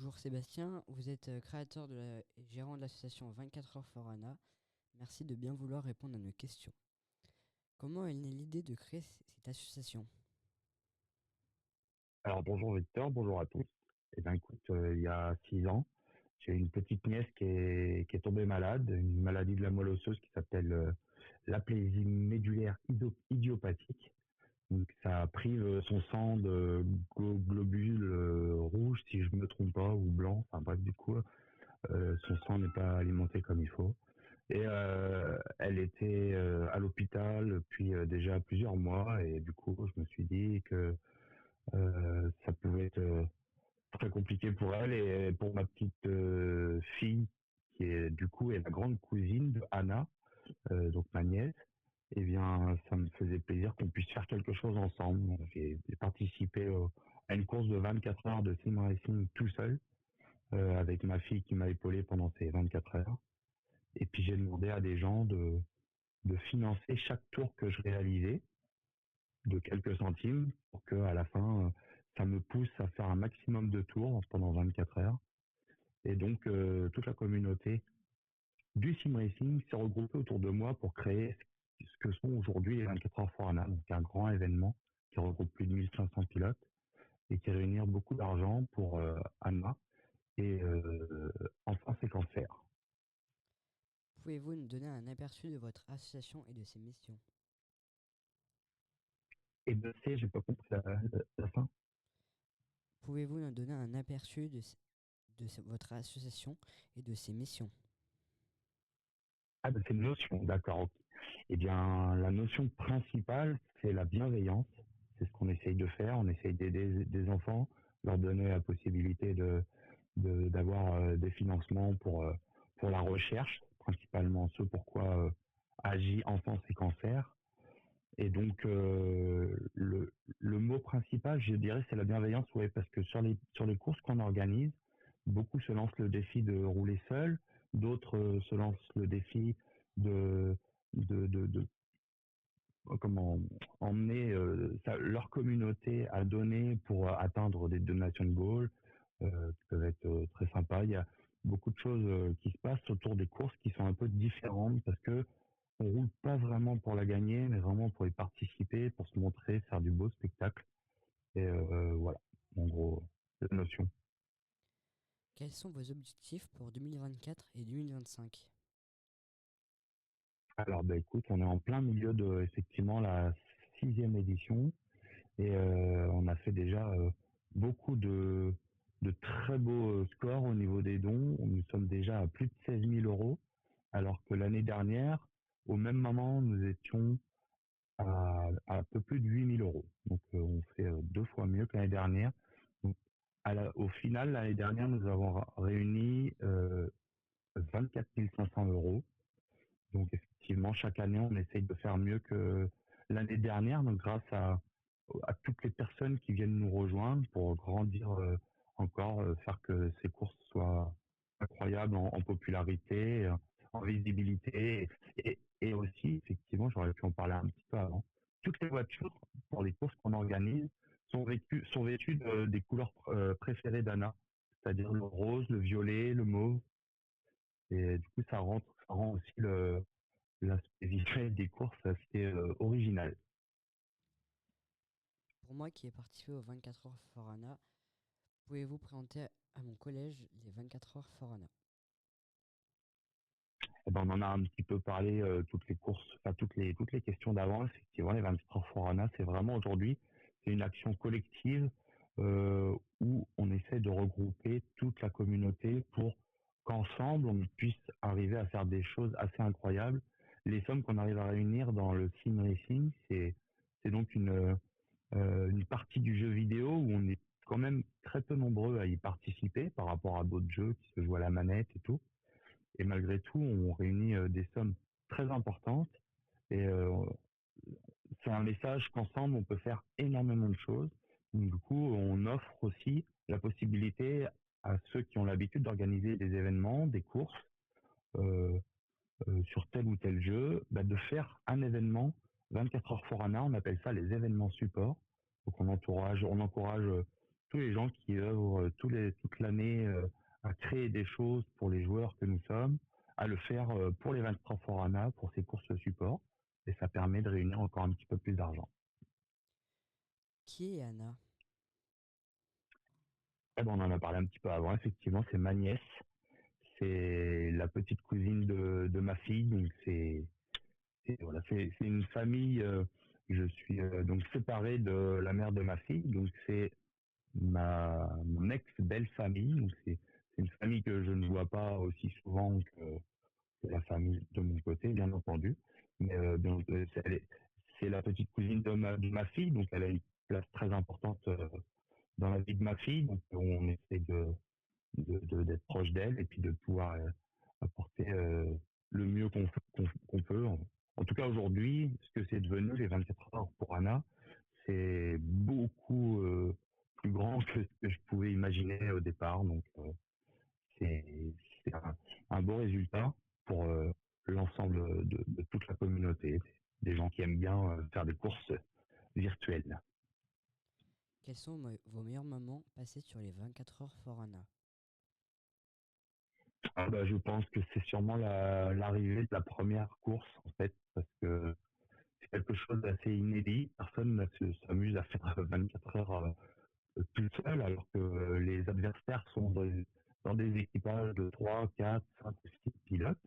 Bonjour Sébastien, vous êtes créateur et gérant de l'association 24 heures for Anna. Merci de bien vouloir répondre à nos questions. Comment est née l'idée de créer cette association? Alors bonjour Victor, bonjour à tous. Eh bien écoute, il y a 6 ans, j'ai une petite nièce qui est tombée malade, une maladie de la moelle osseuse qui s'appelle l'aplésie médulaire idiopathique. Donc ça prive son sang de globules rouges si je me trompe pas, ou blancs, enfin bref du coup, son sang n'est pas alimenté comme il faut. Et elle était à l'hôpital depuis déjà plusieurs mois et du coup je me suis dit que ça pouvait être très compliqué pour elle et pour ma petite fille qui est du coup est la grande cousine de Anna, donc ma nièce. Eh bien, ça me faisait plaisir qu'on puisse faire quelque chose ensemble. Donc, j'ai participé à une course de 24 heures de sim racing tout seul, avec ma fille qui m'a épaulé pendant ces 24 heures. Et puis j'ai demandé à des gens de financer chaque tour que je réalisais de quelques centimes pour que à la fin, ça me pousse à faire un maximum de tours pendant 24 heures. Et donc, toute la communauté du sim racing s'est regroupée autour de moi pour créer ce que sont aujourd'hui les 24 heures for Anna, donc un grand événement qui regroupe plus de 1500 pilotes et qui réunit beaucoup d'argent pour Anna et enfin ses cancers. Pouvez-vous nous donner un aperçu de votre association et de ses missions? Et de C, j'ai pas compris la fin. Pouvez-vous nous donner un aperçu de votre association et de ses missions? Ah, ben c'est une notion, d'accord. Ok. Eh bien, la notion principale, c'est la bienveillance. C'est ce qu'on essaye de faire. On essaye d'aider des enfants, leur donner la possibilité d'avoir des financements pour la recherche, principalement ce pourquoi agit Enfance et Cancer. Et donc, le mot principal, je dirais, c'est la bienveillance, ouais, parce que sur les courses qu'on organise, beaucoup se lancent le défi de rouler seul, d'autres se lancent le défi de, de comment emmener leur communauté à donner pour atteindre des donation goals, qui peuvent être très sympas. Il y a beaucoup de choses qui se passent autour des courses qui sont un peu différentes parce que on roule pas vraiment pour la gagner, mais vraiment pour y participer, pour se montrer, faire du beau spectacle. Et voilà, en gros, la notion. Quels sont vos objectifs pour 2024 et 2025? Alors, bah, écoute, on est en plein milieu de, effectivement, la 6e édition et on a fait déjà beaucoup de très beaux scores au niveau des dons. Nous sommes déjà à plus de 16 000 euros, alors que l'année dernière, au même moment, nous étions à un peu plus de 8 000 euros. Donc, on fait 2 fois mieux que l'année dernière. Donc, au final, l'année dernière, nous avons réuni 24 500 euros. Donc, effectivement, chaque année, on essaye de faire mieux que l'année dernière. Donc, grâce à toutes les personnes qui viennent nous rejoindre pour grandir encore, faire que ces courses soient incroyables en popularité, en visibilité et aussi, effectivement, j'aurais pu en parler un petit peu avant. Toutes les voitures pour les courses qu'on organise sont vêtues des couleurs préférées d'Anna, c'est-à-dire le rose, le violet, le mauve. Et du coup, ça rend aussi l'aspect visuel des courses assez original. Pour moi qui ai participé aux 24 heures for Anna, pouvez-vous présenter à mon collège les 24 heures for Anna? Eh ben, on en a un petit peu parlé toutes les courses, enfin toutes les questions d'avant. Effectivement, les 23 Forana, c'est vraiment aujourd'hui, c'est une action collective où on essaie de regrouper toute la communauté pour qu'ensemble on puisse arriver à faire des choses assez incroyables. Les sommes qu'on arrive à réunir dans le sim racing, c'est donc une partie du jeu vidéo où on est quand même très peu nombreux à y participer par rapport à d'autres jeux qui se jouent à la manette et tout. Et malgré tout, on réunit des sommes très importantes. Et c'est un message qu'ensemble, on peut faire énormément de choses. Donc, du coup, on offre aussi la possibilité à ceux qui ont l'habitude d'organiser des événements, des courses euh, sur tel ou tel jeu, bah, de faire un événement 24 heures for Anna. On appelle ça les événements support. Donc on encourage tous les gens qui œuvrent toute l'année à créer des choses pour les joueurs que nous sommes, à le faire pour les 23 Forana, pour ces courses support, et ça permet de réunir encore un petit peu plus d'argent. Qui est Anna? Eh ben, on en a parlé un petit peu avant, effectivement, c'est ma nièce, c'est la petite cousine de ma fille, donc voilà, c'est une famille. Je suis donc séparé de la mère de ma fille, donc c'est mon ex belle famille. Donc c'est une famille que je ne vois pas aussi souvent que la famille de mon côté, bien entendu. Mais donc c'est la petite cousine de ma fille, donc elle a une place très importante dans la vie de ma fille. Donc on essaie d'être proche d'elle et puis de pouvoir apporter le mieux qu'on peut. En tout cas, aujourd'hui, ce que c'est devenu les 24 heures pour Anna, c'est beaucoup plus grand que ce que je pouvais imaginer au départ. Donc, c'est c'est un beau résultat pour l'ensemble de toute la communauté, des gens qui aiment bien faire des courses virtuelles. Quels sont vos meilleurs moments passés sur les 24 heures Forana? Ah bah, je pense que c'est sûrement l'arrivée de la première course, en fait, parce que c'est quelque chose d'assez inédit. Personne ne s'amuse à faire 24 heures tout seul, alors que les adversaires sont dans des équipages de 3, 4, 5 ou 6 pilotes.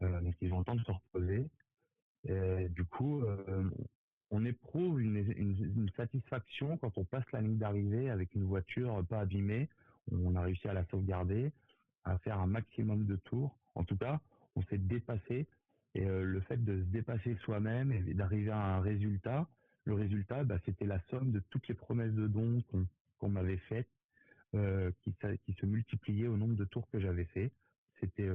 Donc ils ont le temps de se reposer. Et du coup, on éprouve une satisfaction quand on passe la ligne d'arrivée avec une voiture pas abîmée. On a réussi à la sauvegarder, à faire un maximum de tours. En tout cas, on s'est dépassé. Et le fait de se dépasser soi-même et d'arriver à un résultat, le résultat, bah, c'était la somme de toutes les promesses de dons qu'on m'avait faites, qui se multipliaient au nombre de tours que j'avais fait. C'était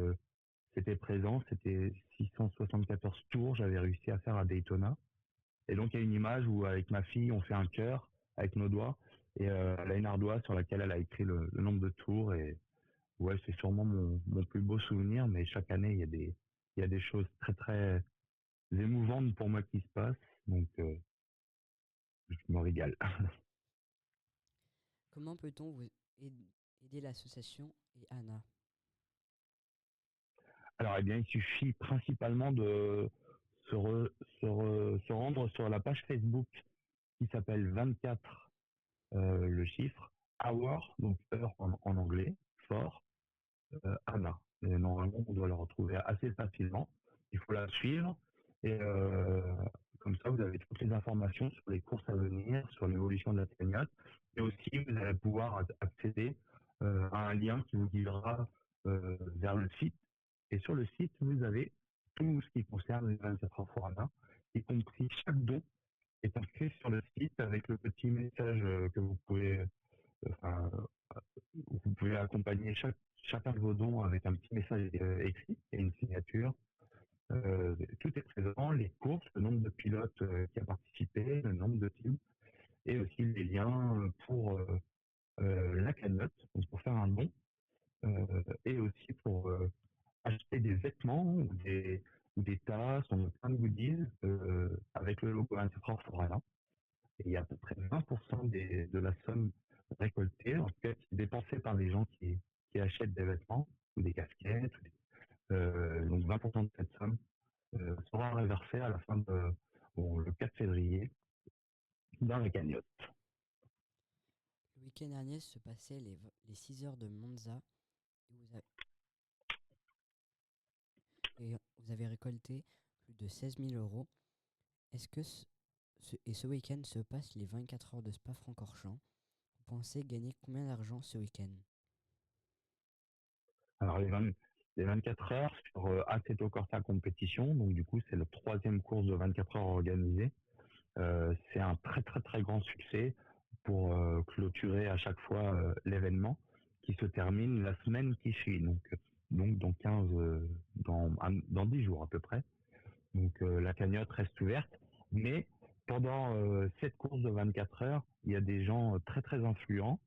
c'était présent, c'était 674 tours, j'avais réussi à faire à Daytona. Et donc il y a une image où avec ma fille, on fait un cœur avec nos doigts et elle a une ardoise sur laquelle elle a écrit le nombre de tours. Et ouais, c'est sûrement mon plus beau souvenir, mais chaque année, il y a des choses très très émouvantes pour moi qui se passent, donc je me régale. Comment peut-on aider l'association et Anna? Alors, eh bien, il suffit principalement de se rendre sur la page Facebook qui s'appelle 24 le chiffre, hour, donc heure en anglais, fort, Anna. Et normalement, on doit le retrouver assez facilement. Il faut la suivre et comme ça, vous avez toutes les informations sur les courses à venir, sur l'évolution de la cagnotte. Et aussi, vous allez pouvoir accéder à un lien qui vous guidera vers le site. Et sur le site, vous avez tout ce qui concerne les 24 heures Forana, y compris chaque don est inscrit sur le site avec le petit message que enfin, vous pouvez accompagner chacun de vos dons avec un petit message écrit et une signature. Tout est présent, les courses, le nombre de pilotes qui a participé, le nombre de teams, et aussi les liens pour la cagnotte, donc pour faire un don, et aussi pour acheter des vêtements ou des tasses, on a plein de goodies avec le logo Interfort Forana. Et il y a à peu près 20% de la somme récoltée, en tout cas qui est dépensée par les gens qui achètent des vêtements ou des casquettes. Donc 20% de cette somme sera reversée à la fin le 4 février dans la cagnotte. Le week-end dernier se passaient les 6 heures de Monza et vous avez récolté plus de 16 000 euros. Est-ce que ce week-end se passe les 24 heures de Spa-Francorchamps? Vous pensez gagner combien d'argent ce week-end? Alors les 24 heures sur Assetto Corsa Compétition, donc du coup c'est la troisième course de 24 heures organisée. C'est un très très très grand succès pour clôturer à chaque fois l'événement qui se termine la semaine qui suit, donc dans 15 dans 10 jours à peu près. Donc la cagnotte reste ouverte, mais pendant cette course de 24 heures, il y a des gens très très influents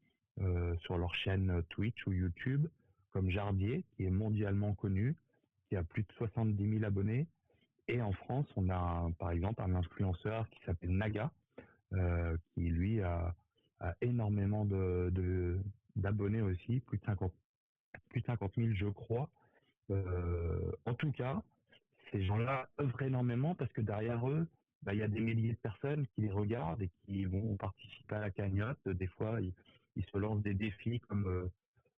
sur leur chaîne Twitch ou YouTube, comme Jardier, qui est mondialement connu, qui a plus de 70 000 abonnés. Et en France, on a par exemple un influenceur qui s'appelle Naga, qui lui a énormément d'abonnés aussi, plus de 50 000 je crois. En tout cas, ces gens-là œuvrent énormément parce que derrière eux, bah, il y a des milliers de personnes qui les regardent et qui vont participer à la cagnotte. Des fois, ils se lancent des défis comme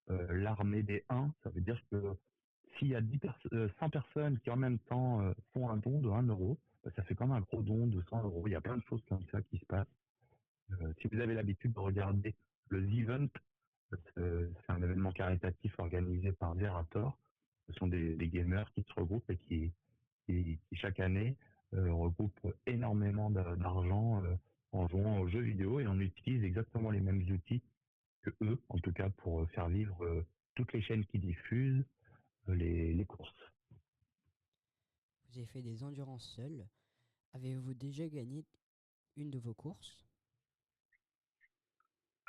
l'armée des 1. Ça veut dire que s'il y a 100 personnes qui en même temps font un don de 1 euro, bah, ça fait comme un gros don de 100 euros. Il y a plein de choses comme ça qui se passent. Si vous avez l'habitude de regarder le The Event, c'est un événement caritatif organisé par Zerator. Ce sont des gamers qui se regroupent et qui chaque année regroupent énormément d'argent en jouant aux jeux vidéo et on utilise exactement les mêmes outils que eux, en tout cas pour faire vivre toutes les chaînes qui diffusent les courses. Vous avez fait des endurances seules. Avez-vous déjà gagné une de vos courses?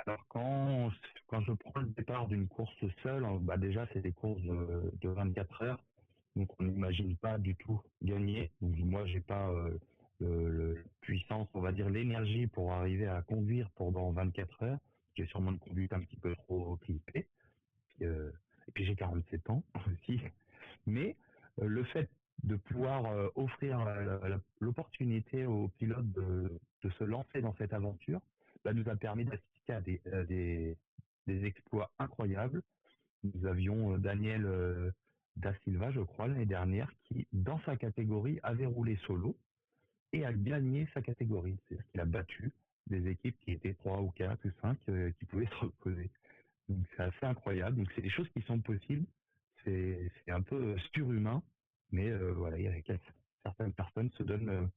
Alors quand je prends le départ d'une course seule, bah déjà c'est des courses de 24 heures, donc on n'imagine pas du tout gagner. Donc moi j'ai pas puissance, on va dire l'énergie pour arriver à conduire pendant 24 heures. J'ai sûrement une conduite un petit peu trop clippée. Et puis j'ai 47 ans aussi. Mais le fait de pouvoir offrir l'opportunité aux pilotes de se lancer dans cette aventure bah, nous a permis d'assister à des exploits incroyables. Nous avions Daniel Da Silva, je crois, l'année dernière, qui, dans sa catégorie, avait roulé solo et a gagné sa catégorie. C'est-à-dire qu'il a battu des équipes qui étaient 3 ou 4 ou 5 qui pouvaient se reposer. Donc c'est assez incroyable. Donc c'est des choses qui sont possibles. C'est un peu surhumain, mais voilà, certaines personnes se donnent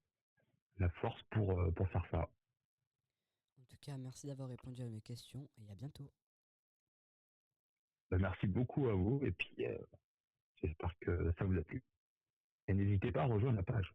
la force pour faire ça. En tout cas, merci d'avoir répondu à mes questions et à bientôt. Ben, merci beaucoup à vous et puis j'espère que ça vous a plu. Et n'hésitez pas à rejoindre la page.